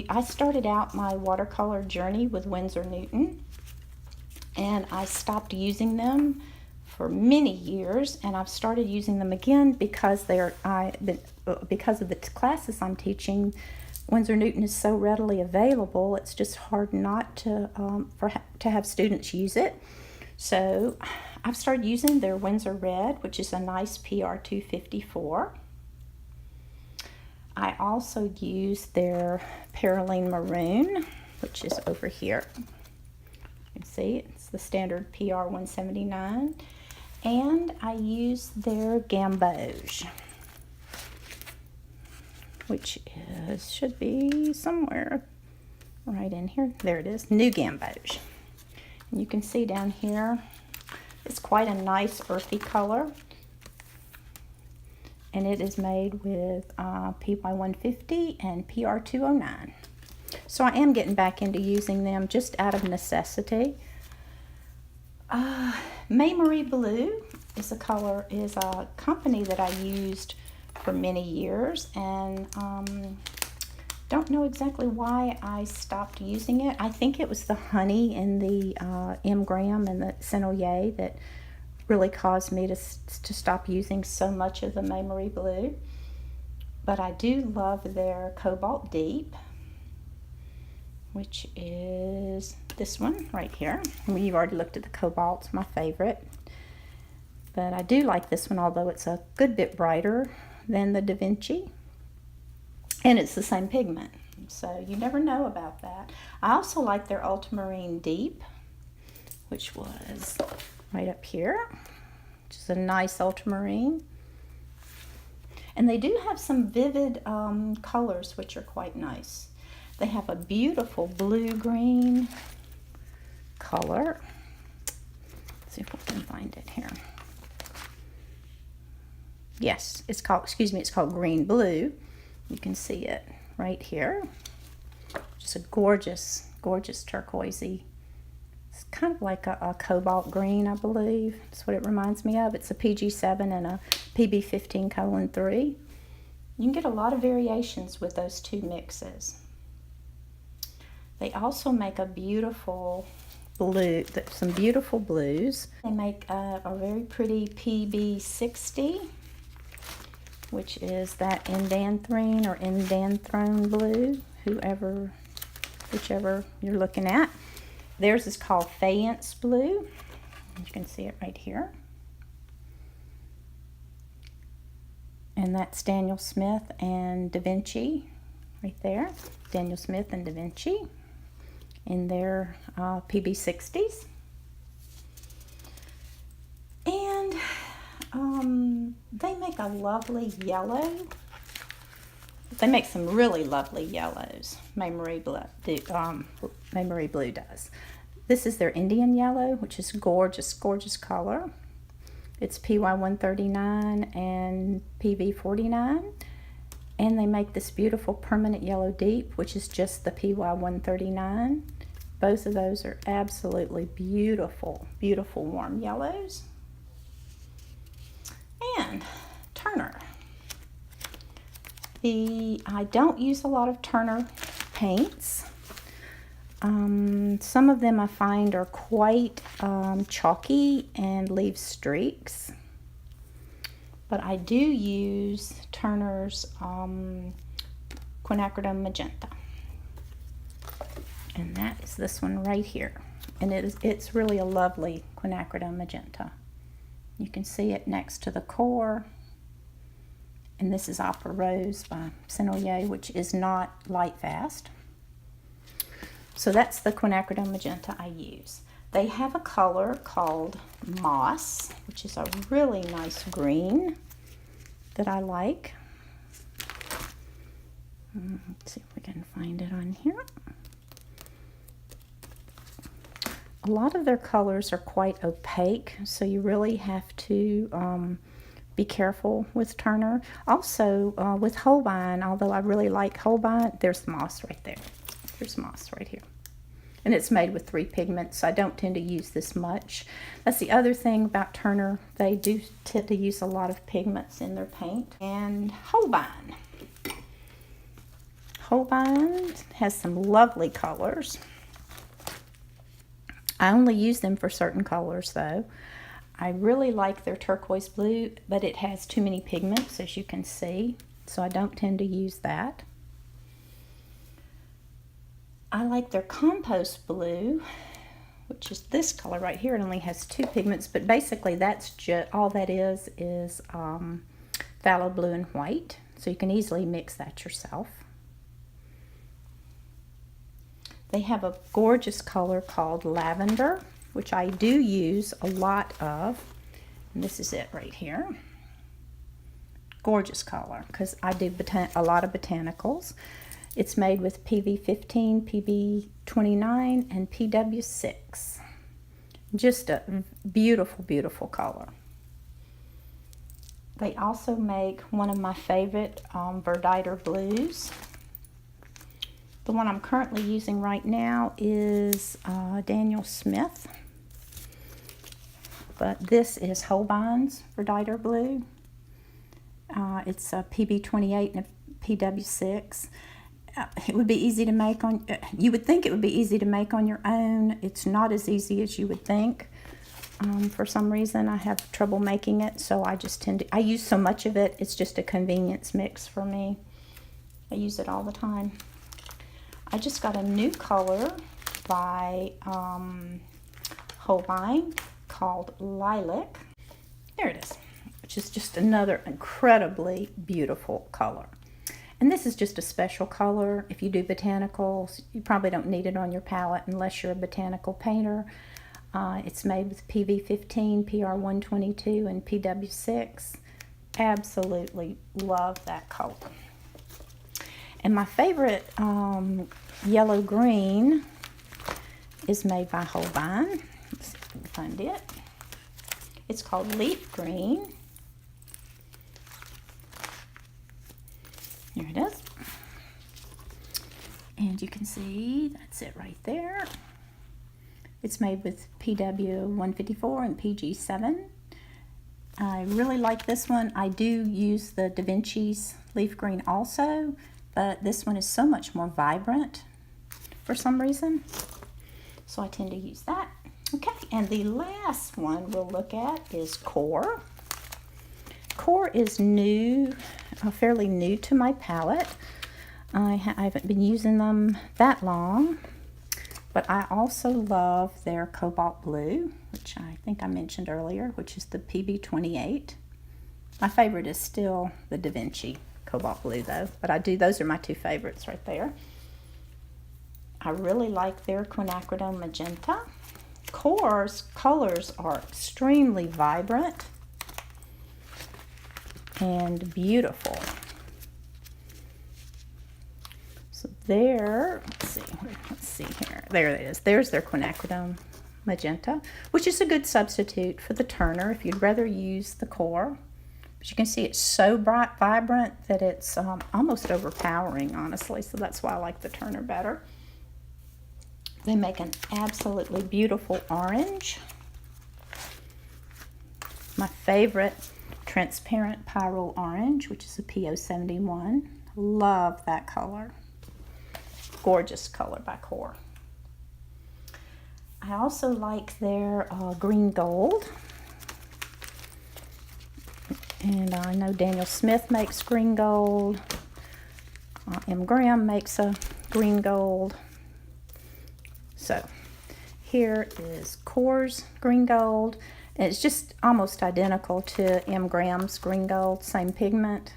I started out my watercolor journey with Windsor-Newton, and I stopped using them for many years, and I've started using them again because because of the classes I'm teaching. Windsor-Newton is so readily available, it's just hard not to have students use it. So I've started using their Windsor Red, which is a nice PR 254. I also use their Perylene Maroon, which is over here. You can see it's the standard PR 179. And I use their Gamboge, which should be somewhere right in here. There it is, New Gamboge. And you can see down here, it's quite a nice earthy color. And it is made with PY 150 and PR 209. So I am getting back into using them just out of necessity. Maimeri Blu is a company that I used for many years, and don't know exactly why I stopped using it. I think it was the honey in the M gram and the Sennelier that really caused me to stop using so much of the Maimeri Blu. But I do love their Cobalt Deep, which is this one right here. I mean, you've already looked at the Cobalt, it's my favorite. But I do like this one, although it's a good bit brighter than the Da Vinci. And it's the same pigment, so you never know about that. I also like their Ultramarine Deep, which was right up here, which is a nice ultramarine. And they do have some vivid colors, which are quite nice. They have a beautiful blue-green color. Let's see if we can find it here. Yes, it's called green blue. You can see it right here. Just a gorgeous, gorgeous turquoisey. It's kind of like a cobalt green, I believe. That's what it reminds me of. It's a PG7 and a PB15:3. You can get a lot of variations with those two mixes. They also make a beautiful blue, some beautiful blues. They make a very pretty PB60, which is that indanthrene or indanthrone blue, whichever you're looking at. Theirs is called Faience Blue. You can see it right here. And that's Daniel Smith and Da Vinci right there. Daniel Smith and Da Vinci in their PB60s. And they make a lovely yellow. They make some really lovely yellows. Maimeri Blu does. This is their Indian yellow, which is gorgeous, gorgeous color. It's PY 139 and PB 49. And they make this beautiful permanent yellow deep, which is just the PY 139. Both of those are absolutely beautiful, beautiful warm yellows. And Turner. I don't use a lot of Turner paints. Some of them I find are quite chalky and leave streaks. But I do use Turner's quinacridone magenta. And that is this one right here. And it's really a lovely quinacridone magenta. You can see it next to the Qor. And this is Opera Rose by Sennelier, which is not light fast. So that's the quinacridone magenta I use. They have a color called Moss, which is a really nice green that I like. Let's see if we can find it on here. A lot of their colors are quite opaque, so you really have to be careful with Turner. Also, with Holbein, although I really like Holbein, there's Moss right there. There's Moss right here. And it's made with 3 pigments, so I don't tend to use this much. That's the other thing about Turner. They do tend to use a lot of pigments in their paint. And Holbein. Holbein has some lovely colors. I only use them for certain colors though. I really like their turquoise blue, but it has too many pigments, as you can see, so I don't tend to use that. I like their compost blue, which is this color right here. It only has 2 pigments, but basically that's just all that is phthalo blue and white, so you can easily mix that yourself. They have a gorgeous color called lavender, which I do use a lot of, and this is it right here. Gorgeous color, because I do a lot of botanicals. It's made with PV15, PV29, and PW6. Just a beautiful, beautiful color. They also make one of my favorite Verditer blues. The one I'm currently using right now is Daniel Smith. But this is Holbein's Verditer blue. It's a PB28 and a PW6. It would be easy to make on, you would think it would be easy to make on your own. It's not as easy as you would think. For some reason I have trouble making it, so I just tend to, I use so much of it, it's just a convenience mix for me. I use it all the time. I just got a new color by Holbein called Lilac. There it is, which is just another incredibly beautiful color. And this is just a special color. If you do botanicals, you probably don't need it on your palette unless you're a botanical painter. It's made with PV15, PR122, and PW6. Absolutely love that color. And my favorite yellow green is made by Holbein. Let's see if I can find it. It's called Leaf Green. Here it is. And you can see that's it right there. It's made with PW154 and PG7. I really like this one. I do use the Da Vinci's Leaf Green also, but this one is so much more vibrant for some reason, so I tend to use that. Okay, and the last one we'll look at is Qor. Qor is new, fairly new to my palette. I haven't been using them that long, but I also love their cobalt blue, which I think I mentioned earlier, which is the PB28. My favorite is still the Da Vinci cobalt blue though, but those are my 2 favorites right there. I really like their quinacridone magenta. Qor's colors are extremely vibrant and beautiful. So there, let's see here. There it is. There's their quinacridone magenta, which is a good substitute for the Turner if you'd rather use the Qor. But you can see it's so bright, vibrant that it's almost overpowering, honestly. So that's why I like the Turner better. They make an absolutely beautiful orange. My favorite, transparent pyrrole orange, which is a PO71. Love that color. Gorgeous color by Qor. I also like their green gold. And I know Daniel Smith makes green gold. M. Graham makes a green gold. So here is Qor's green gold. And it's just almost identical to M. Graham's green gold, same pigment.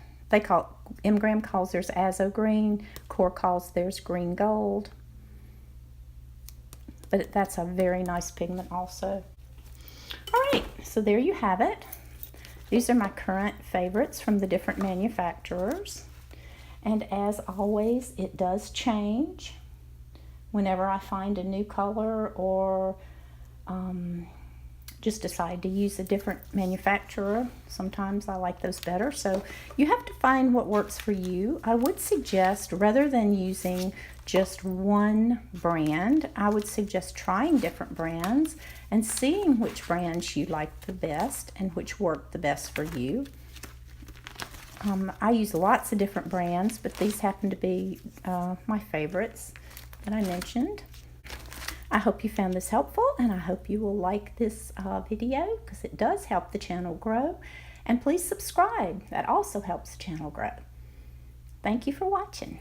M. Graham calls theirs Azo green. Qor calls theirs green gold. But that's a very nice pigment also. All right, so there you have it. These are my current favorites from the different manufacturers. And as always, it does change whenever I find a new color or just decide to use a different manufacturer. Sometimes I like those better. So you have to find what works for you. I would suggest, rather than using just one brand, I would suggest trying different brands and seeing which brands you like the best and which work the best for you. I use lots of different brands, but these happen to be my favorites that I mentioned. I hope you found this helpful, and I hope you will like this video because it does help the channel grow. And please subscribe. That also helps the channel grow. Thank you for watching.